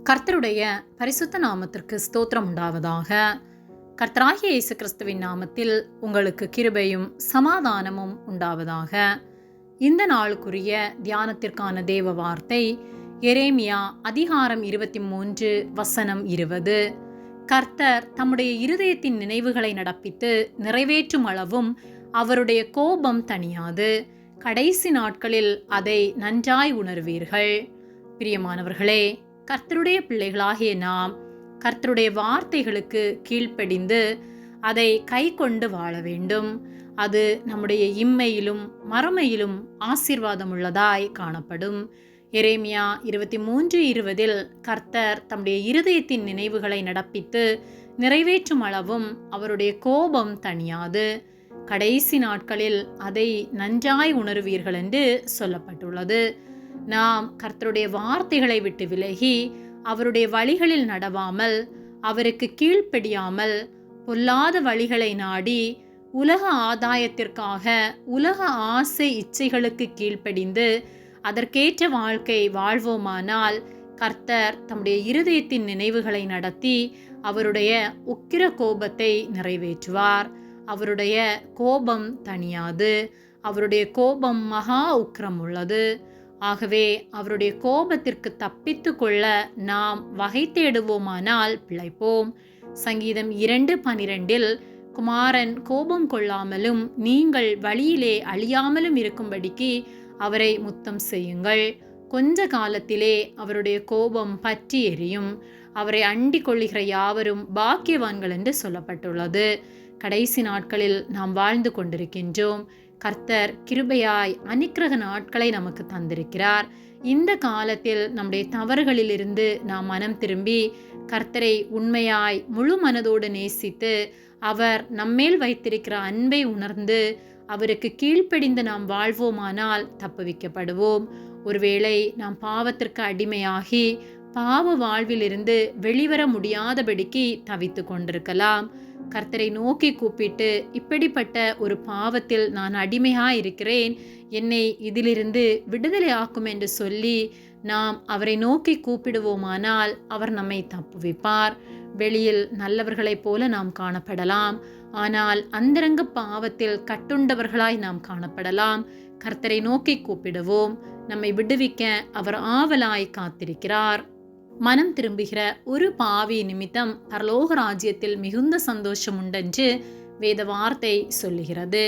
கர்த்தருடைய பரிசுத்த நாமத்திற்கு ஸ்தோத்திரம் உண்டாவதாக. கர்த்தராகிய இயேசு கிறிஸ்துவின் நாமத்தில் உங்களுக்கு கிருபையும் சமாதானமும் உண்டாவதாக. இந்த நாளுக்குரிய தியானத்திற்கான தேவ வார்த்தை எரேமியா அதிகாரம் 23 வசனம் 20. கர்த்தர் தம்முடைய இருதயத்தின் நினைவுகளை நடப்பித்து நிறைவேற்றும் அளவும் அவருடைய கோபம் தணியாது. கடைசி நாட்களில் அதை நன்றாய் உணர்வீர்கள். பிரியமானவர்களே, கர்த்தருடைய பிள்ளைகளாகிய நாம் கர்த்தருடைய வார்த்தைகளுக்கு கீழ்ப்படிந்து அதை கை கொண்டு வாழ வேண்டும். அது நம்முடைய இம்மையிலும் மறுமையிலும் ஆசீர்வாதமுள்ளதாய் காணப்படும். எரேமியா 23:20 கர்த்தர் தம்முடைய இருதயத்தின் நினைவுகளை நடப்பித்து நிறைவேற்றும் அளவும் அவருடைய கோபம் தணியாது. கடைசி நாட்களில் அதை நன்றாய் உணர்வீர்கள் என்று சொல்லப்பட்டுள்ளது. நாம் கர்த்தருடைய வார்த்தைகளை விட்டு விலகி அவருடைய வழிகளில் நடவாமல், அவருக்கு கீழ்ப்படியாமல், பொல்லாத வழிகளை நாடி உலக ஆதாயத்திற்காக உலக ஆசை இச்சைகளுக்கு கீழ்ப்படிந்து அதற்கேற்ற வாழ்க்கை வாழ்வோமானால் கர்த்தர் தம்முடைய இருதயத்தின் நினைவுகளை நடத்தி அவருடைய உக்கிர கோபத்தை நிறைவேற்றுவார். அவருடைய கோபம் தணியாது. அவருடைய கோபம் மகா உக்கிரம் உள்ளது. ஆகவே அவருடைய கோபத்திற்கு தப்பித்து கொள்ள நாம் வகை தேடுவோமானால் பிழைப்போம். சங்கீதம் 2:12 குமாரன் கோபம் கொள்ளாமலும் நீங்கள் வழியிலே அழியாமலும் இருக்கும்படிக்கு அவரை முத்தம் செய்யுங்கள். கொஞ்ச காலத்திலே அவருடைய கோபம் பற்றி எரியும். அவரை அண்டிக் கொள்ளுகிற யாவரும் பாக்கியவான்கள் என்று சொல்லப்பட்டுள்ளது. கடைசி நாட்களில் நாம் வாழ்ந்து கொண்டிருக்கின்றோம். கர்த்தர் கிருபையாய் அனுக்கிரக நாட்களை நமக்கு தந்திருக்கிறார். இந்த காலத்தில் நம்முடைய தவறுகளிலிருந்து நாம் மனம் திரும்பி கர்த்தரை உண்மையாய் முழு மனதோடு நேசித்து அவர் நம்மேல் வைத்திருக்கிற அன்பை உணர்ந்து அவருக்கு கீழ்ப்படிந்து நாம் வாழ்வோமானால் தப்புவிக்கப்படுவோம். ஒருவேளை நாம் பாவத்திற்கு அடிமையாகி பாவ வாழ்விலிருந்து வெளிவர முடியாதபடிக்கு தவித்து கொண்டிருக்கலாம். கர்த்தரை நோக்கி கூப்பிட்டு, இப்படிப்பட்ட ஒரு பாவத்தில் நான் அடிமையாக இருக்கிறேன், என்னை இதிலிருந்து விடுதலை ஆக்கும் என்று சொல்லி நாம் அவரை நோக்கி கூப்பிடுவோமானால் அவர் நம்மை தப்புவிப்பார். வெளியில் நல்லவர்களைப் போல நாம் காணப்படலாம், ஆனால் அந்தரங்க பாவத்தில் கட்டுண்டவர்களாய் நாம் காணப்படலாம். கர்த்தரை நோக்கி கூப்பிடுவோம். நம்மை விடுவிக்க அவர் ஆவலாய் காத்திருக்கிறார். மனம் திரும்புகிற ஒரு பாவி நிமித்தம் பரலோக ராஜ்யத்தில் மிகுந்த சந்தோஷம் உண்டென்று வேத வார்த்தை சொல்லுகிறது.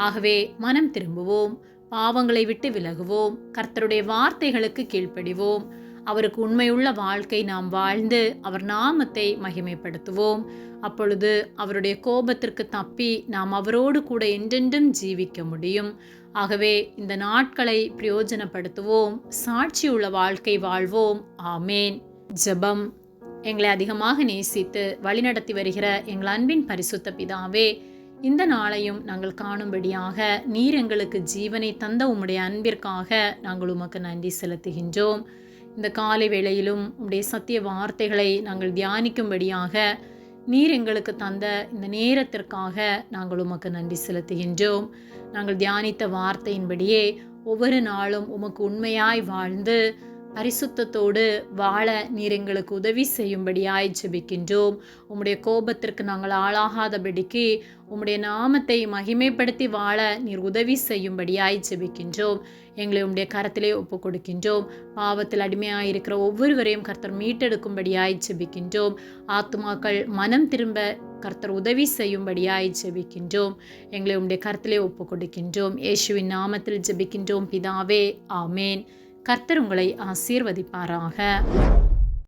ஆகவே மனம் திரும்புவோம், பாவங்களை விட்டு விலகுவோம், கர்த்தருடைய வார்த்தைகளுக்கு கீழ்ப்படிவோம். அவருக்கு உண்மையுள்ள வாழ்க்கை நாம் வாழ்ந்து அவர் நாமத்தை மகிமைப்படுத்துவோம். அப்பொழுது அவருடைய கோபத்திற்கு தப்பி நாம் அவரோடு கூட என்றென்றும் ஜீவிக்க முடியும். ஆகவே இந்த நாட்களை பிரயோஜனப்படுத்துவோம், சாட்சியுள்ள வாழ்க்கை வாழ்வோம். ஆமேன். ஜெபம். எங்களை அதிகமாக நேசித்து வழிநடத்தி வருகிற எங்கள் அன்பின் பரிசுத்த பிதாவே, இந்த நாளையும் நாங்கள் காணும்படியாக நீர் எங்களுக்கு ஜீவனை தந்த உம்முடைய அன்பிற்காக நாங்கள் உமக்கு நன்றி செலுத்துகின்றோம். இந்த காலை வேளையிலும் உம்முடைய சத்திய வார்த்தைகளை நாங்கள் தியானிக்கும்படியாக நீர் எங்களுக்கு தந்த இந்த நேரத்திற்காக நாங்கள் உமக்கு நன்றி செலுத்துகின்றோம். நாங்கள் தியானித்த வார்த்தையின்படியே ஒவ்வொரு நாளும் உமக்கு உண்மையாய் வாழ்ந்து பரிசுத்தத்தோடு வாழ நீர் எங்களுக்கு உதவி செய்யும்படியாய் ஜெபிக்கின்றோம். உம்முடைய கோபத்திற்கு நாங்கள் ஆளாகாதபடிக்கு உம்முடைய நாமத்தை மகிமைப்படுத்தி வாழ நீர் உதவி செய்யும்படியாய் ஜெபிக்கின்றோம். எங்களை உம்முடைய கரத்திலே ஒப்பு கொடுக்கின்றோம். பாவத்தில் அடிமையாயிருக்கிற ஒவ்வொருவரையும் கர்த்தர் மீட்டெடுக்கும்படியாய் ஜெபிக்கின்றோம். ஆத்துமாக்கள் மனம் திரும்ப கர்த்தர் உதவி செய்யும்படியாய் ஜெபிக்கின்றோம். எங்களை உம்முடைய கரத்திலே ஒப்பு கொடுக்கின்றோம். இயேசுவின் நாமத்தில் ஜெபிக்கின்றோம் பிதாவே. ஆமேன். கர்த்தர் உங்களை ஆசீர்வதிப்பாராக.